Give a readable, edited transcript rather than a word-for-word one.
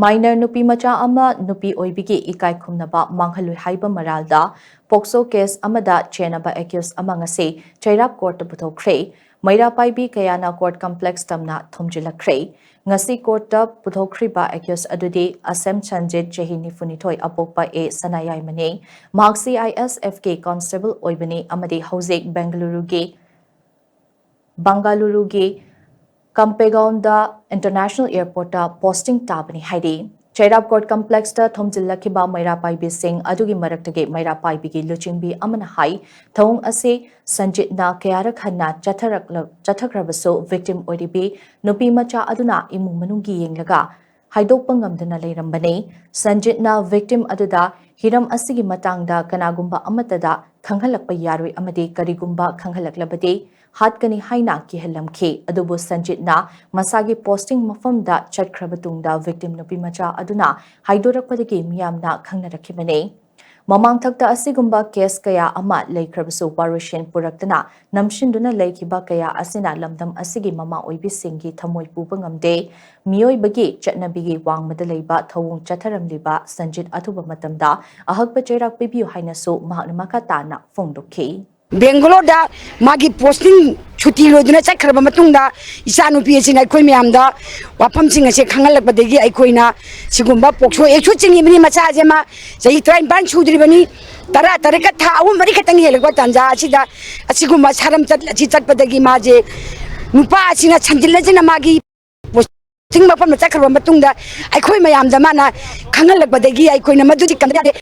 Minor nupi macha ama nupi oibigi ikai khumnaba manghalui haiba maralda pokso case amada chenaba accused amangase chairap court puthokre Meira Paibi kayana court complex tamna Thomjinkhre ngasi court ta puthokriba accused adudi Asem Chanjit Jehini Funithoi apokpa e sanayai mane Marksi ISFK constable oibani amadi Hosek Bangalore ge Kampegaonda International Airport posting tabani haidi Chairap Court Complex ta Thomjinkhre Meira Paibi Singh adugi maraktage Meira Paibi gi luchingbi amana hai thong ase Sanjit na kayarak hanna chathakrabaso victim oiribi nupi macha aduna imung manungi yenglaga haidokpa ngamdana leirambane Sanjit na victim aduda hiram asigi matangda kanagumba amatada khanghalakpa yaroi amade karigumba khanghalaklabade hatkani haina ki helamke adubu Sanjit na masagi posting mafamda chatkrabatungda victim nupi macha aduna haidorakpadagi miyamna khangnarakibane Mamang thakta asigumba case kaya ama laikrabasu warushin puraktana namshinduna laikiba kaya asina lamdam asigi mama oibi singi thamoi puba ngamde miyoi bagi chatnabigi wangmada leiba thawung chatharamliba Sanjit athuba matamda ahakpa chairak pibiu hainasu mahakna makatana fongdokhi Bangalore da magi posting chuti loduna chakhraba matungda isanu PSina koi myamda wapam singa se khangalakbadegi aikoina sigumba pokso ekchu chingi mini macha jema sei train ban chudri bani tara ka tha awu mari khatang helakba tanja asida asigumba saram chatpadagi maje nupa asina chandilajina magi posting mapam chakhraba matungda aikoi mayamda mana khangalakbadegi aikoina madudi kandade